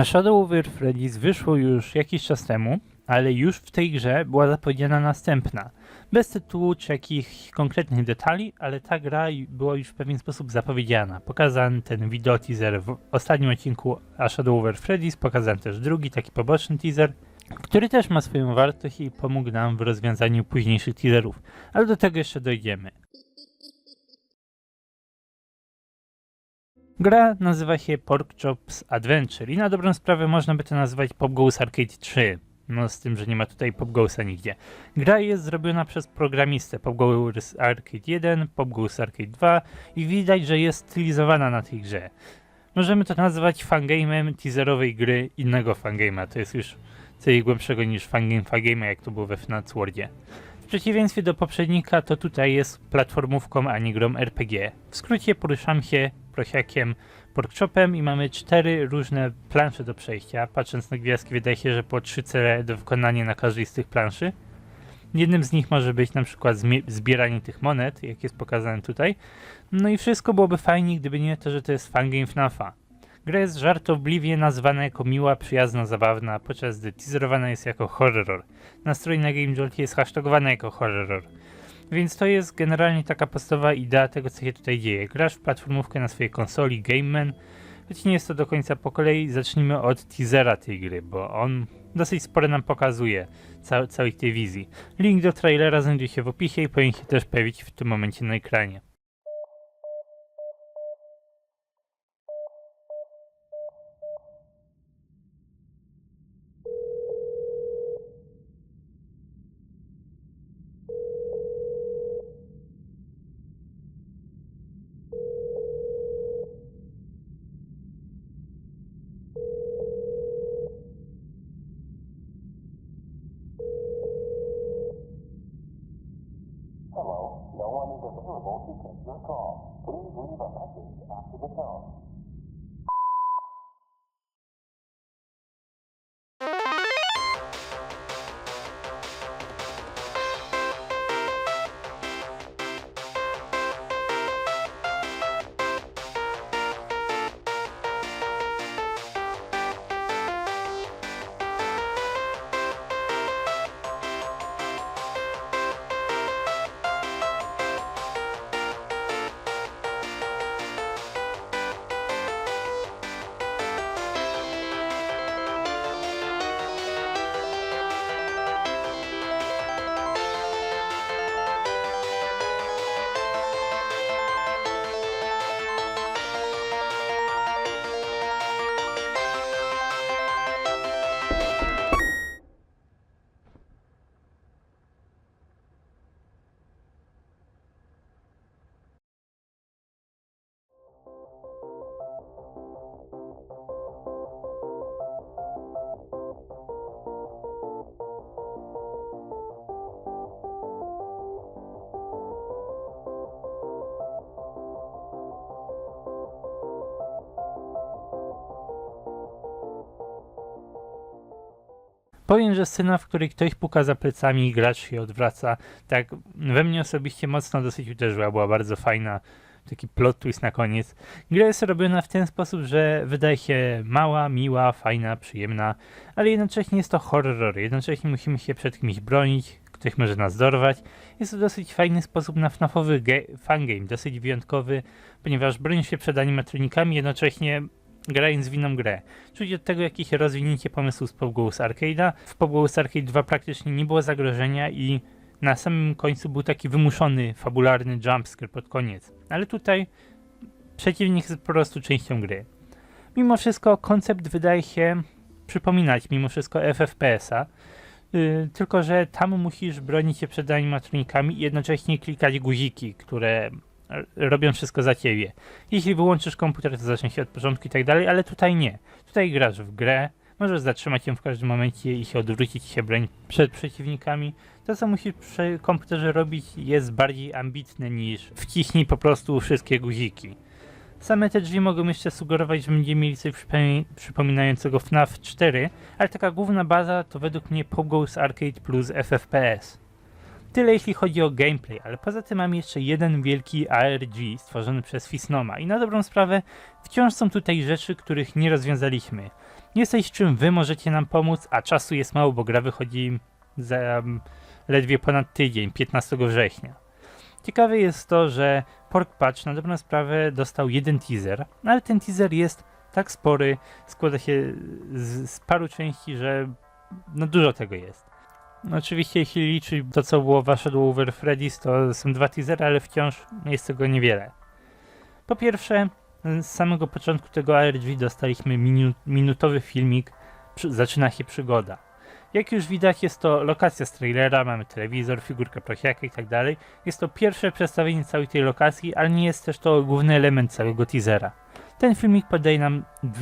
Shadow over Freddy's wyszło już jakiś czas temu, ale już w tej grze była zapowiedziana następna. Bez tytułu czy jakichś konkretnych detali, ale ta gra była już w pewien sposób zapowiedziana. Pokazany ten wideo teaser w ostatnim odcinku A Shadow over Freddy's, pokazany też drugi, taki poboczny teaser, który też ma swoją wartość i pomógł nam w rozwiązaniu późniejszych teaserów, ale do tego jeszcze dojdziemy. Gra nazywa się Pork Chops Adventure i na dobrą sprawę można by to nazywać Pop Goes Arcade 3. No z tym, że nie ma tutaj Pop Goesa nigdzie. Gra jest zrobiona przez programistę Pop Goes Arcade 1, Pop Goes Arcade 2 i widać, że jest stylizowana na tej grze. Możemy to nazwać fangame'em teaserowej gry innego fangame'a. To jest już coś głębszego niż fangame, jak to było we FNAF Worldzie. W przeciwieństwie do poprzednika, to tutaj jest platformówką, a nie grą RPG. W skrócie poruszam się prosiakiem Porkchopem i mamy 4 różne plansze do przejścia. Patrząc na gwiazdki wydaje się, że po 3 cele do wykonania na każdej z tych planszy. Jednym z nich może być na przykład zbieranie tych monet, jak jest pokazane tutaj. No i wszystko byłoby fajnie, gdyby nie to, że to jest fangame FNAFa. Gra jest żartobliwie nazwana jako miła, przyjazna, zabawna, podczas gdy teaserowana jest jako horror. Na stronie na GameJoltie jest hashtagowana jako horror. Więc to jest generalnie taka podstawowa idea tego, co się tutaj dzieje. Grasz w platformówkę na swojej konsoli Game Man, choć nie jest to do końca po kolei. Zacznijmy od teasera tej gry, bo on dosyć sporo nam pokazuje całej tej wizji. Link do trailera znajduje się w opisie i powinien się też pojawić w tym momencie na ekranie. Hello, no one is available to take your call. Please leave a message after the tone. Powiem, że scena, w której ktoś puka za plecami i gracz się odwraca, tak we mnie osobiście mocno dosyć uderzyła, była bardzo fajna, taki plot twist na koniec. Gra jest robiona w ten sposób, że wydaje się mała, miła, fajna, przyjemna, ale jednocześnie jest to horror, jednocześnie musimy się przed kimś bronić, ktoś może nas dorwać. Jest to dosyć fajny sposób na FNAFowy fangame, dosyć wyjątkowy, ponieważ bronisz się przed animatronikami, jednocześnie grając w inną grę. Czuć od tego jakieś rozwinięcie pomysłu z Pop Goes Arcade'a. W Pop Goes Arcade 2 praktycznie nie było zagrożenia i na samym końcu był taki wymuszony, fabularny jumpscare pod koniec. Ale tutaj przeciwnik jest po prostu częścią gry. Mimo wszystko koncept wydaje się przypominać mimo wszystko FFPS-a, tylko że tam musisz bronić się przed animatronikami i jednocześnie klikać guziki, które robią wszystko za ciebie. Jeśli wyłączysz komputer, to zacznie się od początku i tak dalej, ale tutaj nie. Tutaj grasz w grę, możesz zatrzymać ją w każdym momencie i się odwrócić, się bronić przed przeciwnikami. To, co musisz przy komputerze robić, jest bardziej ambitne niż wciśnij po prostu wszystkie guziki. Same te drzwi mogą jeszcze sugerować, że będziemy mieli coś przypominającego FNAF 4, ale taka główna baza to według mnie Pop Goes Arcade plus FFPS. Tyle jeśli chodzi o gameplay, ale poza tym mam jeszcze jeden wielki ARG stworzony przez Fisnoma i na dobrą sprawę wciąż są tutaj rzeczy, których nie rozwiązaliśmy. Jest coś, czym wy możecie nam pomóc, a czasu jest mało, bo gra wychodzi za ledwie ponad tydzień, 15 września. Ciekawe jest to, że Pork Patch na dobrą sprawę dostał jeden teaser, ale ten teaser jest tak spory, składa się z paru części, że no dużo tego jest. No oczywiście jeśli liczyć to, co było w Shadow Over Freddy's, to są 2 teasery, ale wciąż jest tego niewiele. Po pierwsze, z samego początku tego ARG dostaliśmy minutowy filmik, zaczyna się przygoda. Jak już widać, jest to lokacja z trailera, mamy telewizor, figurkę prosiaka i tak dalej. Jest to pierwsze przedstawienie całej tej lokacji, ale nie jest też to główny element całego teasera. Ten filmik podaje nam 2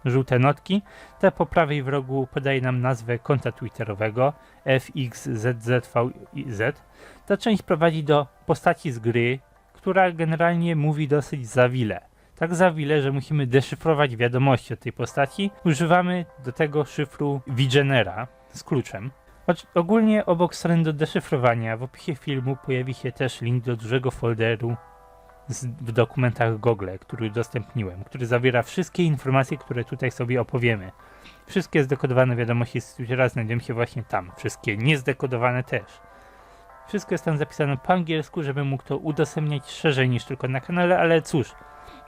żółte notki, ta po prawej w rogu podaje nam nazwę konta twitterowego FXZZVZ. Ta część prowadzi do postaci z gry, która generalnie mówi dosyć zawile. Tak zawile, że musimy deszyfrować wiadomości od tej postaci. Używamy do tego szyfru Vigenera z kluczem. Ogólnie obok strony do deszyfrowania w opisie filmu pojawi się też link do dużego folderu w dokumentach Google, który udostępniłem, który zawiera wszystkie informacje, które tutaj sobie opowiemy. Wszystkie zdekodowane wiadomości z Twittera znajdują się właśnie tam, wszystkie niezdekodowane też. Wszystko jest tam zapisane po angielsku, żebym mógł to udostępniać szerzej niż tylko na kanale, ale cóż,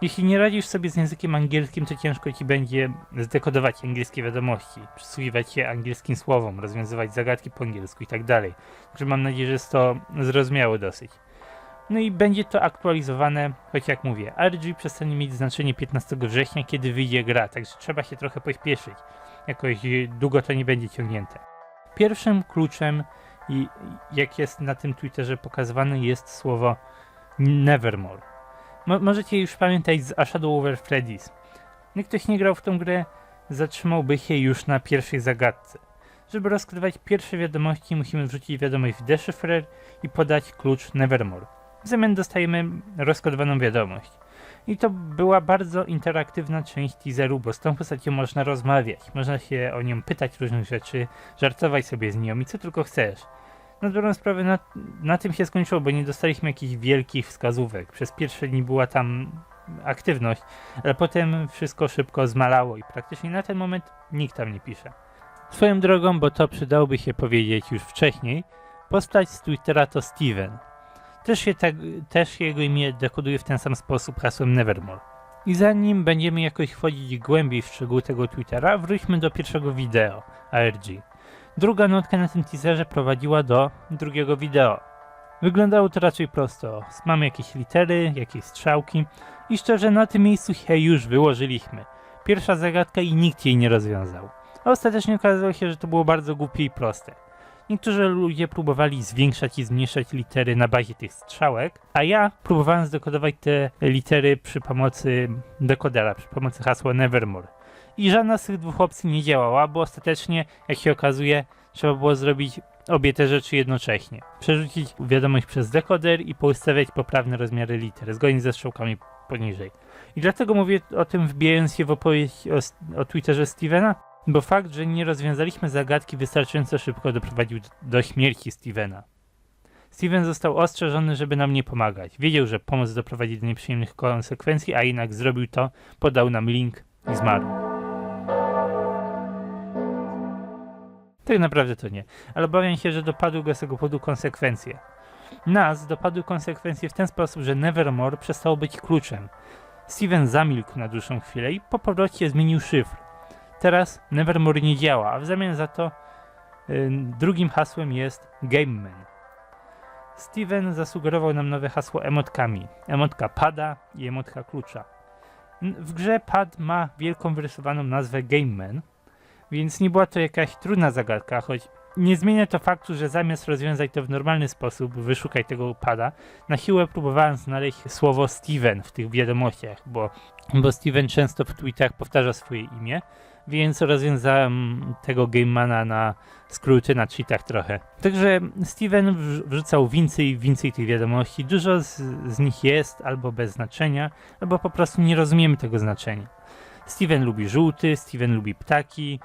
jeśli nie radzisz sobie z językiem angielskim, to ciężko ci będzie zdekodować angielskie wiadomości, przysłuchiwać się angielskim słowom, rozwiązywać zagadki po angielsku i tak dalej. Także mam nadzieję, że jest to zrozumiałe dosyć. No i będzie to aktualizowane, choć jak mówię, RG przestanie mieć znaczenie 15 września, kiedy wyjdzie gra, także trzeba się trochę pośpieszyć. Jakoś długo to nie będzie ciągnięte. Pierwszym kluczem, jak jest na tym Twitterze pokazywane, jest słowo Nevermore. Możecie już pamiętać z A Shadow Over Freddy's. Jak ktoś nie grał w tą grę, zatrzymałby się już na pierwszej zagadce. Żeby rozkrywać pierwsze wiadomości, musimy wrzucić wiadomość w deszyfrer i podać klucz Nevermore. W zamian dostajemy rozkodowaną wiadomość. I to była bardzo interaktywna część teaseru, bo z tą postacią można rozmawiać, można się o nią pytać różnych rzeczy, żartować sobie z nią i co tylko chcesz. Na dobrą sprawę na tym się skończyło, bo nie dostaliśmy jakichś wielkich wskazówek. Przez pierwsze dni była tam aktywność, ale potem wszystko szybko zmalało i praktycznie na ten moment nikt tam nie pisze. Swoją drogą, bo to przydałoby się powiedzieć już wcześniej, postać z Twittera to Steven. Też jego imię dekoduje w ten sam sposób hasłem Nevermore. I zanim będziemy jakoś wchodzić głębiej w szczegóły tego Twittera, wróćmy do pierwszego wideo ARG. Druga notka na tym teaserze prowadziła do drugiego wideo. Wyglądało to raczej prosto. Mamy jakieś litery, jakieś strzałki i szczerze na tym miejscu się już wyłożyliśmy. Pierwsza zagadka i nikt jej nie rozwiązał. A ostatecznie okazało się, że to było bardzo głupie i proste. Niektórzy ludzie próbowali zwiększać i zmniejszać litery na bazie tych strzałek, a ja próbowałem zdekodować te litery przy pomocy dekodera, przy pomocy hasła Nevermore. I żadna z tych 2 opcji nie działała, bo ostatecznie, jak się okazuje, trzeba było zrobić obie te rzeczy jednocześnie. Przerzucić wiadomość przez dekoder i poustawiać poprawne rozmiary liter, zgodnie ze strzałkami poniżej. I dlatego mówię o tym, wbijając się w opowieść o Twitterze Stevena, bo fakt, że nie rozwiązaliśmy zagadki wystarczająco szybko doprowadził do śmierci Stevena. Steven został ostrzeżony, żeby nam nie pomagać. Wiedział, że pomoc doprowadzi do nieprzyjemnych konsekwencji, a jednak zrobił to, podał nam link i zmarł. Tak naprawdę to nie, ale obawiam się, że dopadły go z tego powodu konsekwencje. Nas dopadły konsekwencje w ten sposób, że Nevermore przestało być kluczem. Steven zamilkł na dłuższą chwilę i po powrocie zmienił szyfr. Teraz Nevermore nie działa, a w zamian za to drugim hasłem jest Game Man. Steven zasugerował nam nowe hasło emotkami. Emotka pada i emotka klucza. W grze pad ma wielką wyrysowaną nazwę Game Man, więc nie była to jakaś trudna zagadka, choć nie zmienia to faktu, że zamiast rozwiązać to w normalny sposób, wyszukać tego pada, na siłę próbowałem znaleźć słowo Steven w tych wiadomościach, bo Steven często w tweetach powtarza swoje imię, więc rozwiązałem tego Gamemana na skróty, na cheatach trochę. Także Steven wrzucał więcej tych wiadomości. Dużo z nich jest albo bez znaczenia, albo po prostu nie rozumiemy tego znaczenia. Steven lubi żółty, Steven lubi ptaki,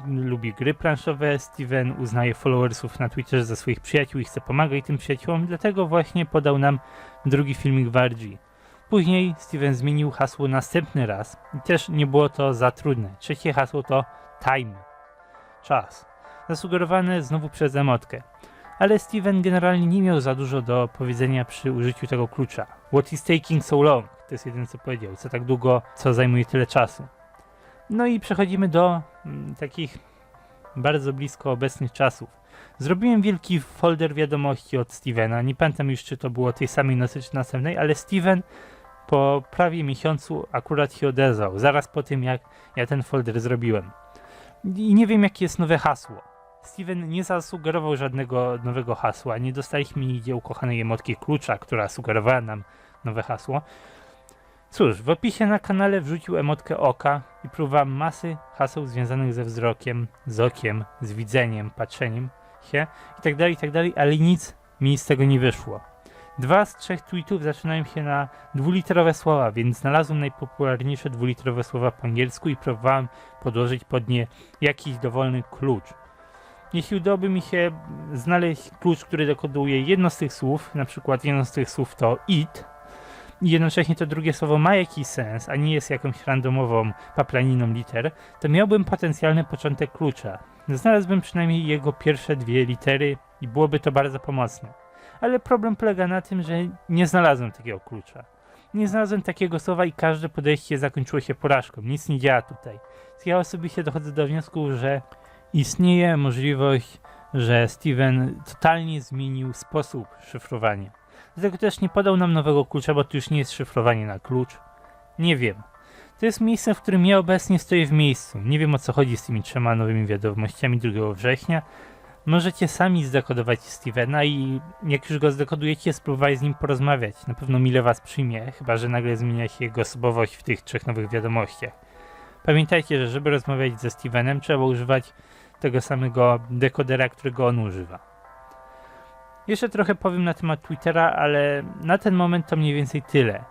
lubi gry planszowe, Steven uznaje followersów na Twitterze za swoich przyjaciół i chce pomagać tym przyjaciołom, dlatego właśnie podał nam drugi filmik w RG. Później Steven zmienił hasło następny raz i też nie było to za trudne. Trzecie hasło to time, czas, zasugerowane znowu przez emotkę. Ale Steven generalnie nie miał za dużo do powiedzenia przy użyciu tego klucza. What is taking so long? To jest jedyne co powiedział. Co tak długo, co zajmuje tyle czasu. No i przechodzimy do takich bardzo blisko obecnych czasów. Zrobiłem wielki folder wiadomości od Stevena. Nie pamiętam już, czy to było tej samej nocy, czy następnej, ale Steven po prawie miesiącu akurat się odezwał. Zaraz po tym, jak ja ten folder zrobiłem. I nie wiem, jakie jest nowe hasło. Steven nie zasugerował żadnego nowego hasła. Nie dostaliśmy nigdzie ukochanej emotki klucza, która sugerowała nam nowe hasło. Cóż, w opisie na kanale wrzucił emotkę oka i próbowałem masy haseł związanych ze wzrokiem, z okiem, z widzeniem, patrzeniem się itd., ale nic mi z tego nie wyszło. 2 z 3 tweetów zaczynają się na dwuliterowe słowa, więc znalazłem najpopularniejsze dwuliterowe słowa po angielsku i próbowałem podłożyć pod nie jakiś dowolny klucz. Jeśli udałoby mi się znaleźć klucz, który dekoduje jedno z tych słów, na przykład jedno z tych słów to it, i jednocześnie to drugie słowo ma jakiś sens, a nie jest jakąś randomową paplaniną liter, to miałbym potencjalny początek klucza. Znalazłbym przynajmniej jego pierwsze 2 litery i byłoby to bardzo pomocne. Ale problem polega na tym, że nie znalazłem takiego klucza. Nie znalazłem takiego słowa i każde podejście zakończyło się porażką. Nic nie działa tutaj. Ja osobiście dochodzę do wniosku, że istnieje możliwość, że Steven totalnie zmienił sposób szyfrowania. Dlatego też nie podał nam nowego klucza, bo to już nie jest szyfrowanie na klucz. Nie wiem. To jest miejsce, w którym ja obecnie stoję w miejscu. Nie wiem, o co chodzi z tymi 3 nowymi wiadomościami 2 września. Możecie sami zdekodować Stevena i jak już go zdekodujecie, spróbować z nim porozmawiać. Na pewno mile was przyjmie, chyba że nagle zmienia się jego osobowość w tych 3 nowych wiadomościach. Pamiętajcie, że żeby rozmawiać ze Stevenem, trzeba używać tego samego dekodera, którego on używa. Jeszcze trochę powiem na temat Twittera, ale na ten moment to mniej więcej tyle.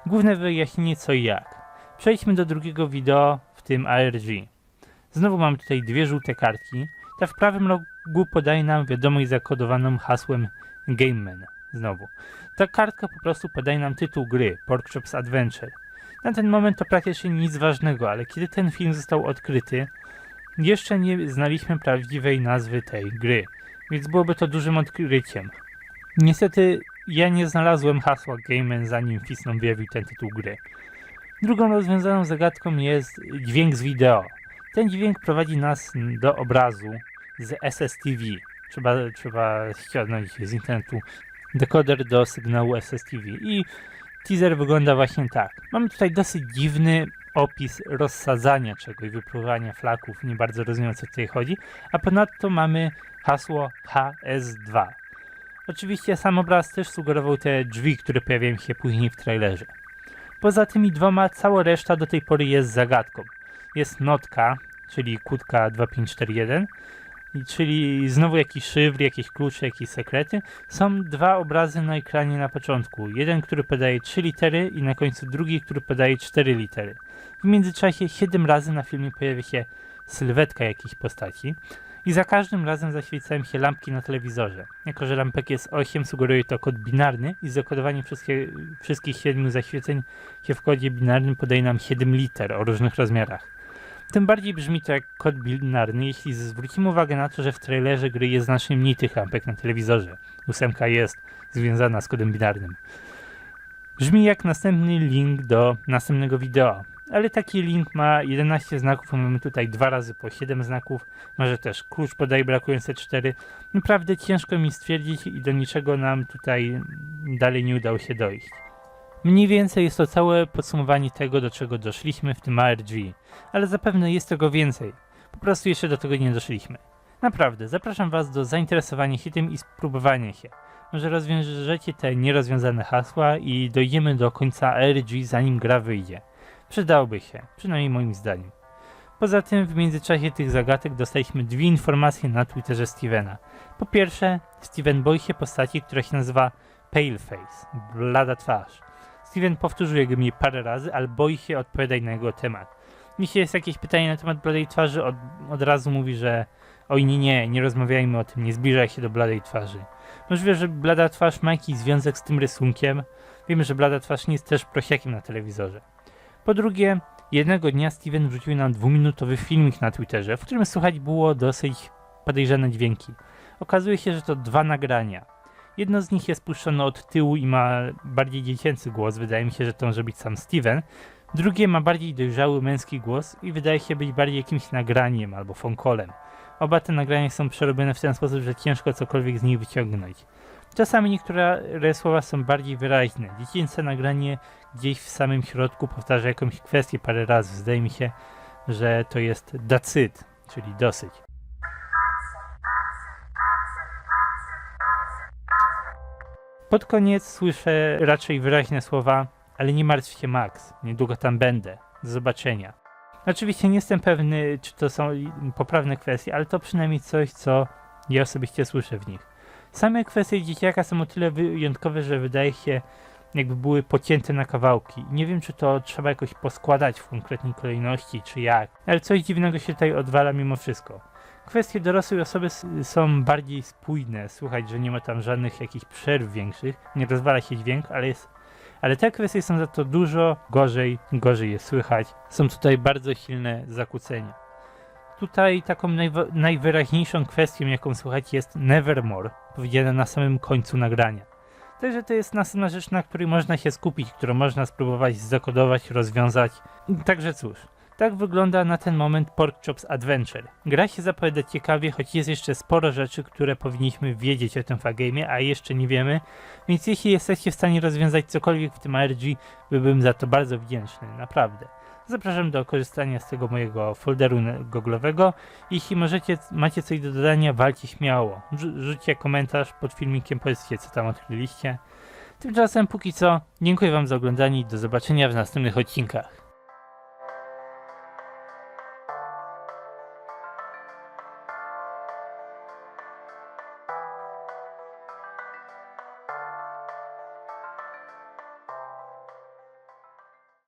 Główne wyjaśnienie co i jak. Przejdźmy do drugiego wideo, w tym ARG. Znowu mamy tutaj 2 żółte kartki. Ta w prawym rogu podaje nam wiadomość zakodowaną hasłem GameMan. Znowu. Ta kartka po prostu podaje nam tytuł gry, Pork Chops Adventure. Na ten moment to praktycznie nic ważnego, ale kiedy ten film został odkryty, jeszcze nie znaliśmy prawdziwej nazwy tej gry, więc byłoby to dużym odkryciem. Niestety ja nie znalazłem hasła GameMan, zanim Fisnon wyjawił ten tytuł gry. Drugą rozwiązaną zagadką jest dźwięk z wideo. Ten dźwięk prowadzi nas do obrazu z SSTV. Trzeba ściągnąć z internetu dekoder do sygnału SSTV i teaser wygląda właśnie tak. Mamy tutaj dosyć dziwny opis rozsadzania czegoś, wypływania flaków, nie bardzo rozumiem, o co tutaj chodzi, a ponadto mamy hasło HS2. Oczywiście sam obraz też sugerował te drzwi, które pojawiają się później w trailerze. Poza tymi 2 cała reszta do tej pory jest zagadką. Jest notka, czyli kłódka 2541, czyli znowu jakiś szyfr, jakieś klucze, jakieś sekrety. Są 2 obrazy na ekranie na początku. Jeden, który podaje 3 litery i na końcu drugi, który podaje 4 litery. W międzyczasie 7 razy na filmie pojawia się sylwetka jakiejś postaci i za każdym razem zaświecają się lampki na telewizorze. Jako że lampek jest 8, sugeruje to kod binarny i zakodowanie wszystkich 7 zaświeceń się w kodzie binarnym podaje nam 7 liter o różnych rozmiarach. Tym bardziej brzmi to jak kod binarny, jeśli zwrócimy uwagę na to, że w trailerze gry jest znacznie mniej tych lampek na telewizorze. 8 jest związana z kodem binarnym. Brzmi jak następny link do następnego wideo. Ale taki link ma 11 znaków, a mamy tutaj 2 razy po 7 znaków. Może też klucz podaje brakujące 4. Naprawdę ciężko mi stwierdzić i do niczego nam tutaj dalej nie udało się dojść. Mniej więcej jest to całe podsumowanie tego, do czego doszliśmy w tym ARG, ale zapewne jest tego więcej. Po prostu jeszcze do tego nie doszliśmy. Naprawdę, zapraszam was do zainteresowania się tym i spróbowania się. Może rozwiążecie te nierozwiązane hasła i dojdziemy do końca ARG, zanim gra wyjdzie. Przydałoby się, przynajmniej moim zdaniem. Poza tym w międzyczasie tych zagadek dostaliśmy 2 informacje na Twitterze Stevena. Po pierwsze, Steven boi się postaci, która się nazywa Paleface, blada twarz. Steven powtórzył jego mi parę razy, ale boi się odpowiadać na jego temat. Jeśli jest jakieś pytanie na temat bladej twarzy, od razu mówi, że oj nie rozmawiajmy o tym, nie zbliżaj się do bladej twarzy. Możliwe, że blada twarz ma jakiś związek z tym rysunkiem, Wiemy, że blada twarz nie jest też prosiakiem na telewizorze. Po drugie, jednego dnia Steven wrzucił nam 2-minutowy filmik na Twitterze, w którym słychać było dosyć podejrzane dźwięki. Okazuje się, że to 2 nagrania. Jedno z nich jest puszczone od tyłu i ma bardziej dziecięcy głos, wydaje mi się, że to może być sam Steven. Drugie ma bardziej dojrzały męski głos i wydaje się być bardziej jakimś nagraniem albo phone-callem. Oba te nagrania są przerobione w ten sposób, że ciężko cokolwiek z nich wyciągnąć. Czasami niektóre słowa są bardziej wyraźne. Dziecięce nagranie gdzieś w samym środku powtarza jakąś kwestię parę razy. Zdaje mi się, że to jest that's it, czyli dosyć. Pod koniec słyszę raczej wyraźne słowa, ale nie martw się Max, niedługo tam będę, do zobaczenia. Oczywiście nie jestem pewny, czy to są poprawne kwestie, ale to przynajmniej coś, co ja osobiście słyszę w nich. Same kwestie dzieciaka są o tyle wyjątkowe, że wydaje się, jakby były pocięte na kawałki. Nie wiem, czy to trzeba jakoś poskładać w konkretnej kolejności, czy jak, ale coś dziwnego się tutaj odwala mimo wszystko. Kwestie dorosłej osoby są bardziej spójne, słuchać, że nie ma tam żadnych jakichś przerw większych, nie rozwala się dźwięk, ale te kwestie są za to dużo gorzej je słychać. Są tutaj bardzo silne zakłócenia. Tutaj taką najwyraźniejszą kwestią, jaką słychać, jest Nevermore, powiedziane na samym końcu nagrania. Także to jest następna rzecz, na której można się skupić, którą można spróbować zakodować, rozwiązać. Także cóż, tak wygląda na ten moment Pork Chops Adventure. Gra się zapowiada ciekawie, choć jest jeszcze sporo rzeczy, które powinniśmy wiedzieć o tym fagame'ie, a jeszcze nie wiemy, więc jeśli jesteście w stanie rozwiązać cokolwiek w tym ARG, byłbym za to bardzo wdzięczny, naprawdę. Zapraszam do korzystania z tego mojego folderu googlowego. Jeśli macie coś do dodania, walcie śmiało. Rzućcie komentarz pod filmikiem, powiedzcie, co tam odkryliście. Tymczasem póki co, dziękuję wam za oglądanie i do zobaczenia w następnych odcinkach.